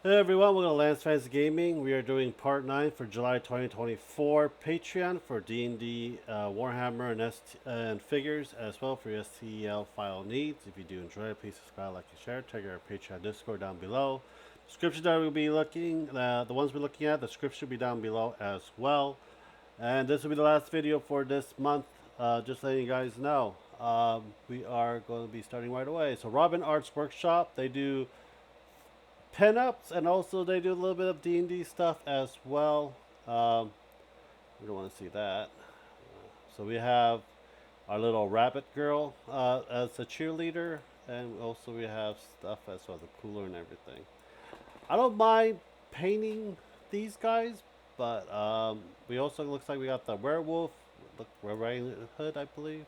Hey everyone, welcome to Lance Fantasy Gaming. We are doing part 9 for July 2024 Patreon for D&D, Warhammer, and figures, as well for your STL file needs. If you do enjoy it, please subscribe, like, and share. Check our Patreon Discord down below. Description that we'll be looking, the ones we're looking at, the script should be down below as well. And this will be the last video for this month. Just letting you guys know, we are going to be starting right away. So Robin Arts Workshop, they do pinups, and also they do a little bit of D&D stuff as well. We don't want to see that. So we have our little rabbit girl as a cheerleader, and also we have stuff as well, the cooler and everything. I don't mind painting these guys, but we also looks like we got the werewolf, the Red Riding Hood, I believe,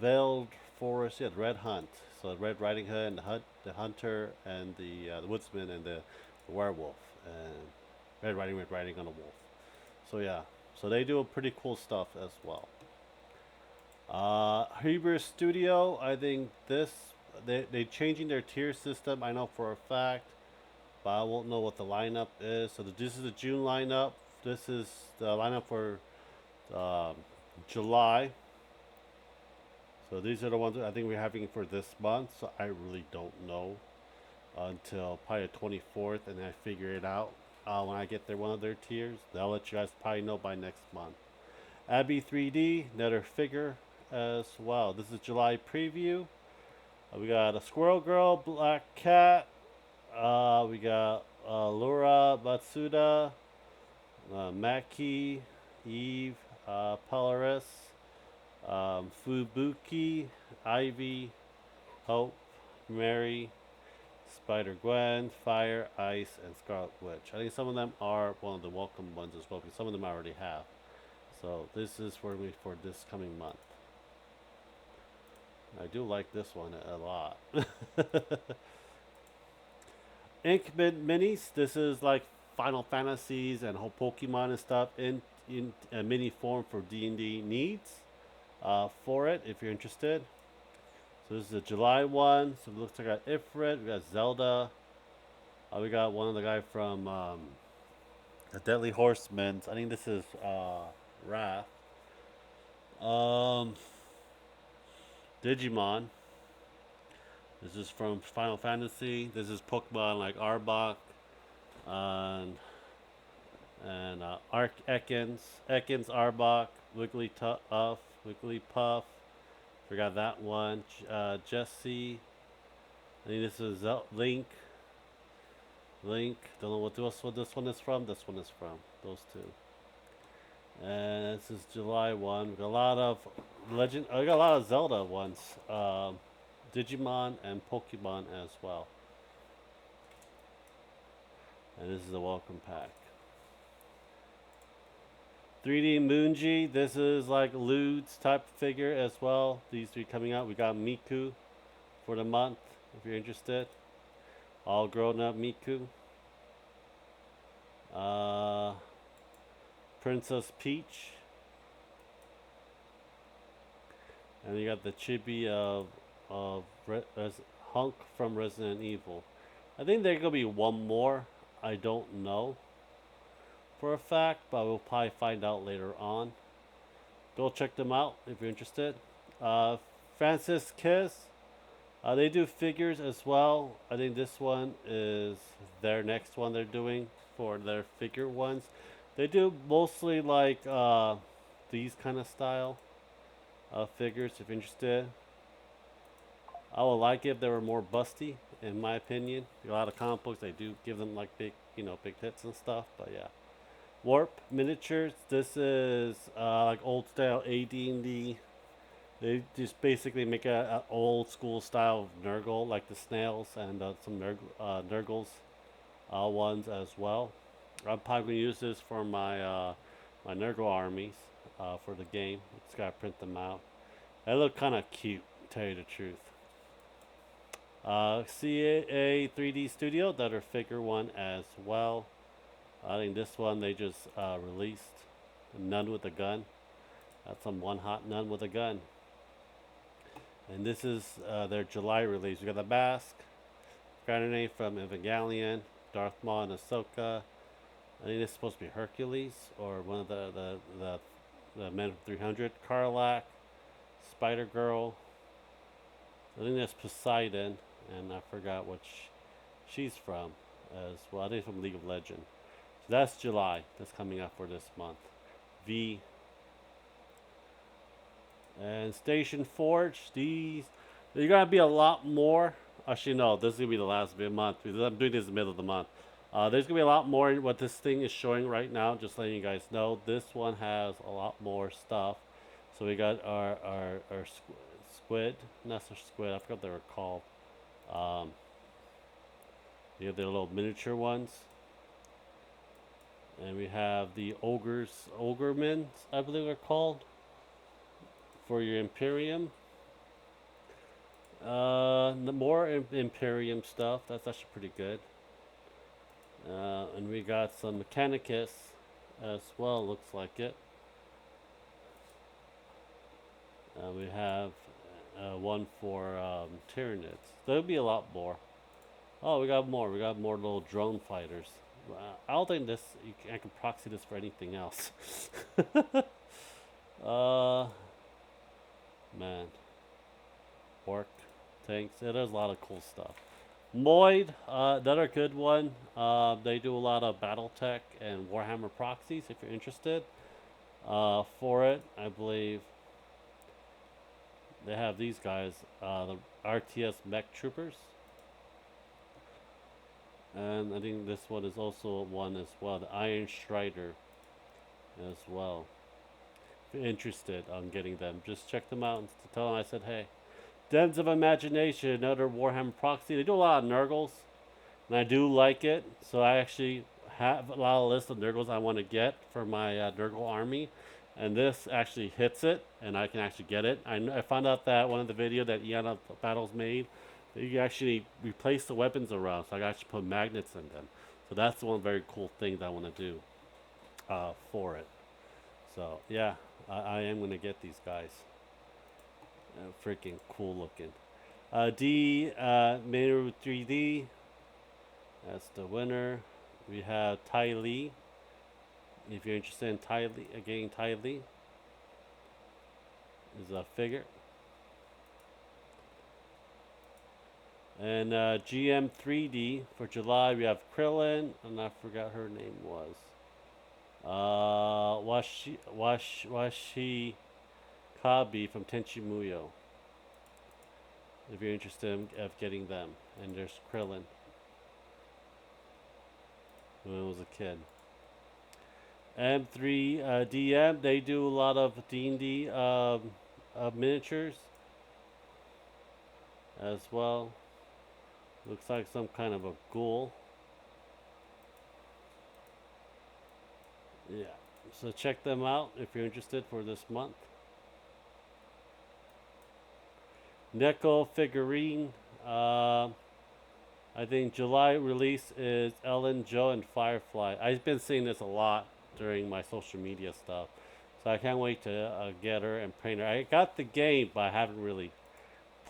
veiled forest, yeah, the Red Hunt. So Red Riding Hood and the hunter, and the woodsman, and the werewolf, and Red Riding on a wolf. So yeah, so they do a pretty cool stuff as well. Hebrew Studio, I think they changing their tier system. I know for a fact, but I won't know what the lineup is. So this is the June lineup. This is the lineup for um, July. So these are the ones that I think we're having for this month. So I really don't know until probably the 24th, and I figure it out when I get one of their tiers. I'll let you guys probably know by next month. Abby 3D, another figure as well. This is July preview. We got a Squirrel Girl, Black Cat. We got Laura Matsuda, Maki, Eve, Polaris, Fubuki, Ivy, Hope, Mary, Spider Gwen, Fire, Ice, and Scarlet Witch. I think some of them are one of the welcome ones as well, because some of them I already have. So this is for me for this coming month. I do like this one a lot. Ink Minis. This is like Final Fantasies and whole Pokemon and stuff in a mini form for D&D needs. For it, if you're interested. So this is the July one. So it looks like I got Ifrit, we got Zelda. We got one of the guy from the Deadly Horsemen. I think this is Wrath. Um, Digimon. This is from Final Fantasy. This is Pokemon like Arbok and Arc Ekans, Arbok, Wigglytuff, Wigglypuff. Forgot that one. Jesse. I think this is Link. Don't know what this one is from. This one is from. Those two. And this is July 1. We got a lot of Legend. I got a lot of Zelda ones. Digimon and Pokemon as well. And this is a welcome pack. 3D Moonji. This is like Lude's type figure as well. These three coming out. We got Miku for the month, if you're interested. All grown up Miku. Princess Peach. And you got the chibi of Hunk from Resident Evil. I think there's gonna be one more. I don't know for a fact, but we'll probably find out later on. Go check them out if you're interested. Francis Kiss. They do figures as well. I think this one is their next one they're doing for their figure ones. They do mostly like these kind of style figures if you're interested. I would like it if they were more busty, in my opinion. A lot of comic books, they do give them like big, big hits and stuff, but yeah. Warp Miniatures. This is like old style AD&D. They just basically make a old school style of Nurgle, like the snails and some Nurgles ones as well. I'm probably gonna use this for my my Nurgle armies for the game. Just gotta print them out. They look kind of cute, to tell you the truth. CAA 3D Studio, that are figure one as well. I think this one they just released. Nun with a gun. That's some one hot nun with a gun. And this is their July release. We got the Basque, Grenade from Evangelion, Darth Maul and Ahsoka. I think it's supposed to be Hercules or one of the Men from 300. Karlak, Spider Girl. I think that's Poseidon, and I forgot which she's from as well. I think it's from League of Legends. So that's July. That's coming up for this month. V and Station Forge. These there's gonna be a lot more. Actually, no. This is gonna be the last month because I'm doing this in the middle of the month. There's gonna be a lot more in what this thing is showing right now. Just letting you guys know, this one has a lot more stuff. So we got our squid, not so squid. I forgot what they were called. Um, you have the little miniature ones, and we have the ogremans, I believe they're called, for your Imperium. The more Imperium stuff. That's actually pretty good. And we got some Mechanicus as well. Looks like it. We have one for Tyranids. There'll be a lot more. Oh, we got more. We got more little drone fighters. I don't think I can proxy this for anything else. uh, man, orc tanks. Yeah, there's a lot of cool stuff. Moid, another good one. They do a lot of BattleTech and Warhammer proxies. If you're interested, for it, I believe they have these guys, the RTS Mech Troopers. And I think this one is also one as well, the Iron Strider as well. If you're interested on getting them, just check them out and tell them I said, hey. Dens of Imagination, another Warhammer proxy. They do a lot of Nurgles, and I do like it. So I actually have a lot of list of Nurgles I want to get for my Nurgle army. And this actually hits it, and I can actually get it. I found out that one of the video that Eon Battles made, that you can actually replace the weapons around. So I can actually put magnets in them. So that's one very cool thing that I want to do for it. So yeah, I am going to get these guys. Freaking cool looking. Meiru 3D. That's the winner. We have Ty Lee. If you're interested in getting Ty Lee, is a figure. And GM 3D for July, we have Krillin, and I forgot her name was. Washi Kabi from Tenchi Muyo. If you're interested in getting them. And there's Krillin, when I was a kid. M3 DM, they do a lot of D&D miniatures as well. Looks like some kind of a ghoul. Yeah, so check them out if you're interested for this month. Neko figurine. I think July release is Ellen, Joe, and Firefly. I've been seeing this a lot during my social media stuff, so I can't wait to get her and paint her. I got the game, but I haven't really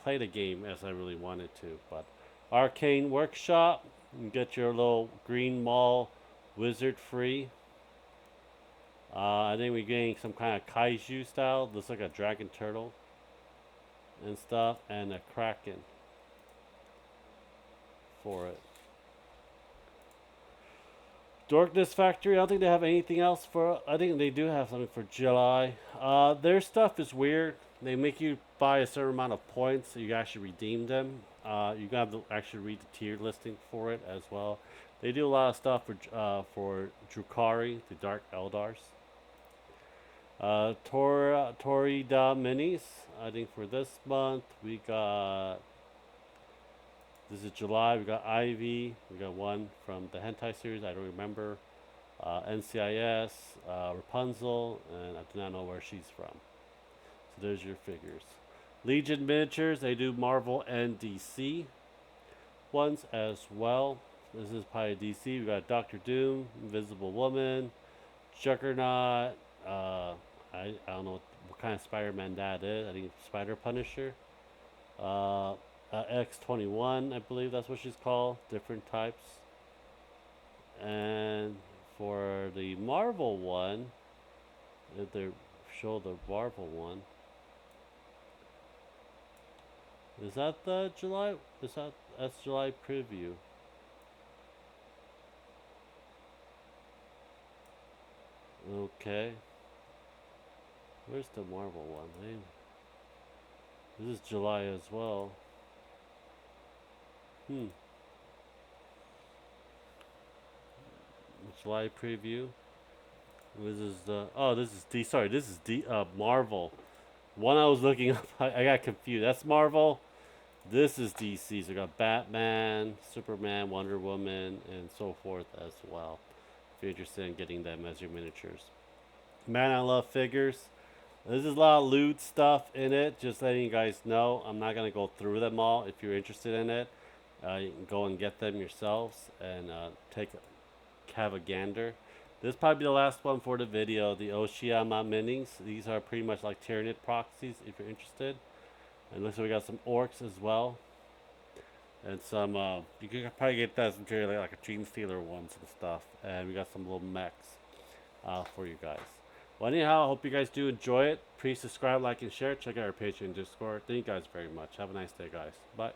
played a game as I really wanted to. But Arcane Workshop, you can get your little green mall wizard free. I think we're getting some kind of kaiju style. Looks like a dragon turtle and stuff, and a kraken for it. Darkness Factory, I don't think they have anything else for. I think they do have something for July. Their stuff is weird. They make you buy a certain amount of points so you can actually redeem them. You have to actually read the tier listing for it as well. They do a lot of stuff for Drukhari, the Dark Eldars. Torida Minis, I think for this month we got. This is July. We got Ivy. We got one from the Hentai series. I don't remember. NCIS, Rapunzel, and I do not know where she's from. So there's your figures. Legion miniatures. They do Marvel and DC ones as well. This is probably DC. We got Doctor Doom, Invisible Woman, Juggernaut. I don't know what kind of Spider-Man that is. I think it's Spider Punisher. X21, I believe that's what she's called. Different types. And for the Marvel one, if they show the Marvel one, is that the July? That's July preview? Okay. Where's the Marvel one? This is July as well. Hmm. July preview. This is the. Oh, this is D. Sorry, this is D. Marvel. One I was looking up, I got confused. That's Marvel. This is DC. So we got Batman, Superman, Wonder Woman, and so forth as well. If you're interested in getting them as your miniatures. Man, I love figures. There's a lot of loot stuff in it. Just letting you guys know. I'm not gonna go through them all. If you're interested in it, you can go and get them yourselves and have a gander. This is probably the last one for the video. The Oshiyama minis. These are pretty much like Tyranid proxies. If you're interested. And looks like we got some orcs as well. And some, you can probably get that material like a Gene Stealer ones and stuff. And we got some little mechs for you guys. Well, anyhow, I hope you guys do enjoy it. Please subscribe, like, and share. Check out our page and Discord. Thank you guys very much. Have a nice day, guys. Bye.